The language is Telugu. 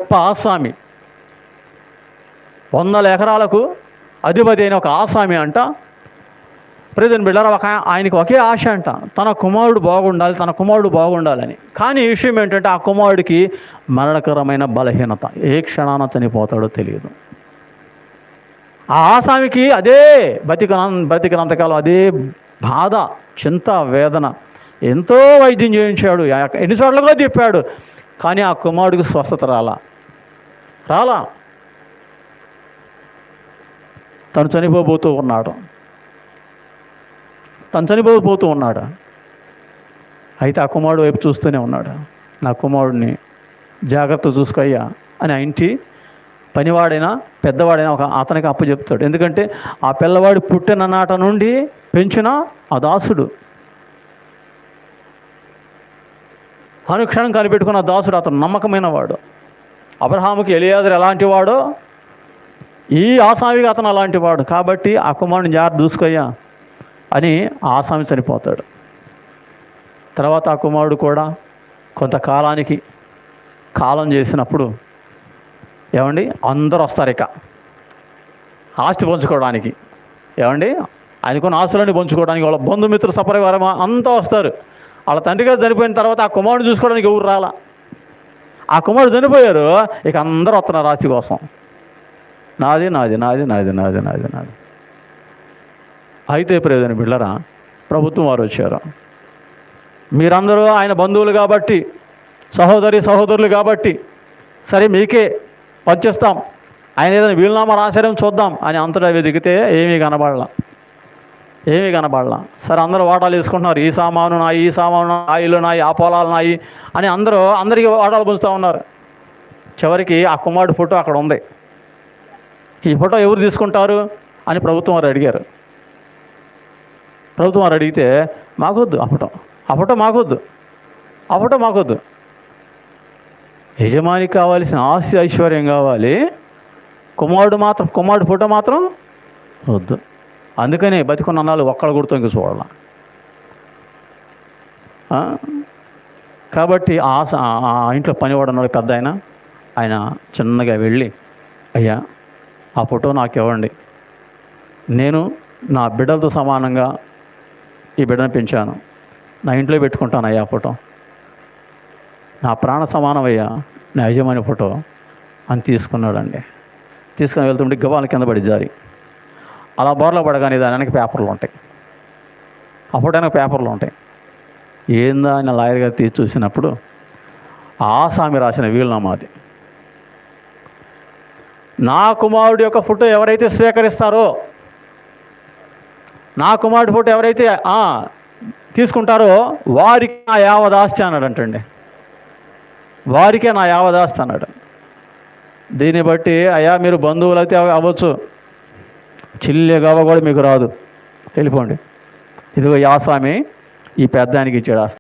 గొప్ప ఆసామి, 100 ఎకరాలకు అధిపతి అయిన ఒక ఆసామి అంట. ప్రియమైన బిడ్డలారా, ఆయనకి ఒకే ఆశ అంట, తన కుమారుడు బాగుండాలి, తన కుమారుడు బాగుండాలని. కానీ ఈ విషయం ఏంటంటే ఆ కుమారుడికి మరణకరమైన బలహీనత, ఏ క్షణాన చనిపోతాడో తెలియదు. ఆ ఆసామికి అదే బతికినంతకాలం అదే బాధ, చింత, వేదన. ఎంతో వైద్యం చేయించాడు, ఎన్నిసార్లు కూడా చెప్పాడు, కానీ ఆ కుమారుడికి స్వస్థత రాలా. తను చనిపోతూ ఉన్నాడు. అయితే ఆ కుమారుడు వైపు చూస్తూనే ఉన్నాడు. నా కుమారుడిని జాగ్రత్త చూసుకోయ్యా అని ఆ ఇంటి పనివాడైనా పెద్దవాడైనా అతనికి అప్పు చెప్తాడు. ఎందుకంటే ఆ పిల్లవాడు పుట్టిన నాట నుండి పెంచిన ఆ దాసుడు, అనుక్షణం కనిపెట్టుకున్న దాసుడు, అతను నమ్మకమైన వాడు. అబ్రహాముకి ఎలియాజరు ఎలాంటి వాడో ఈ ఆసామికి అతను అలాంటి వాడు. కాబట్టి ఆ కుమారుడిని జాగ్రత్త చూసుకోయ్యా అని ఆసామి చనిపోతాడు. తర్వాత ఆ కుమారుడు కూడా కొంతకాలానికి కాలం చేసినప్పుడు ఏమండి అందరూ వస్తారు ఇక ఆస్తి పంచుకోవడానికి. ఏమండి ఆయనకున్న ఆస్తులన్నీ పంచుకోవడానికి వాళ్ళ బంధుమిత్రులు సపరివారం అంతా వస్తారు. వాళ్ళ తండ్రి గారు చనిపోయిన తర్వాత ఆ కుమారుడు చూసుకోవడానికి ఎవరు రాలా. ఆ కుమారుడు చనిపోయారు, ఇక అందరూ వస్తున్నారు ఆస్తి కోసం. నాది నాది నాది నాది నాది నాది నాది. అయితే ప్రియమైన బిడ్డలారా, ప్రభుత్వం వారు వచ్చారు. మీరందరూ ఆయన బంధువులు కాబట్టి, సహోదరులు కాబట్టి, సరే మీకే పంచేస్తాం, ఆయన ఏదైనా వీలునామా రాశారేమో చూద్దాం అని అంతటా వెతికితే ఏమీ కనబడలా. సరే అందరూ వాటాలు వేసుకుంటున్నారు. ఈ సామాను నాయి, ఈ సామాను, ఆ ఇల్లు నాయి, ఆ పొలాలు నాయి అని అందరికీ వాటాలు పంచుతూ ఉన్నారు. చివరికి ఆ కుమారుడు ఫోటో అక్కడ ఉంది. ఈ ఫోటో ఎవరు తీసుకుంటారు అని ప్రభుత్వం వారు అడిగారు. ప్రభుత్వం వారు అడిగితే మాకొద్దు ఆ ఫోటో మాకొద్దు. యజమానికి కావాల్సిన ఆస్తి ఐశ్వర్యం కావాలి, కుమారుడు ఫోటో మాత్రం వద్దు. అందుకనే బతికున్న అన్నాళ్ళు ఒక్కళ్ళు గుర్తు ఇంక చూడాల. కాబట్టి ఆ ఇంట్లో పనివాడు ఉన్నాడు పెద్ద ఆయన చిన్నగా వెళ్ళి, అయ్యా ఆ ఫోటో నాకు ఇవ్వండి, నేను నా బిడ్డలతో సమానంగా ఈ బిడ్డను పెంచాను, నా ఇంట్లో పెట్టుకుంటాను అయ్యా ఫోటో, నా ప్రాణ సమానం అయ్యా నా యజమాని ఫోటో అని తీసుకున్నాడండి. తీసుకుని వెళ్తుంటే గబాల కింద పడి జారి అలా బోర్లో పడగానే దాని వెనక పేపర్లు ఉంటాయి, ఆ ఫోటో వెనక పేపర్లు ఉంటాయి. ఏందా అని లాయర్ గారు తీసి చూసినప్పుడు ఆసామి రాసిన వీలునామా అది. నా కుమారుడు యొక్క ఫోటో ఎవరైతే స్వీకరిస్తారో, నా కుమారుడు ఫోటో ఎవరైతే తీసుకుంటారో వారికి నా యావదాస్తి అన్నాడంటండి. వారికే నా యావదాస్తి అన్నాడు. దీన్ని బట్టి అయ్యా మీరు బంధువులు అయితే అవ్వచ్చు, చిల్లె గవ కూడా మీకు రాదు, వెళ్ళిపోండి. ఇదిగో యాసామి ఈ పెద్దానికి ఇచ్చాడు ఆస్తి.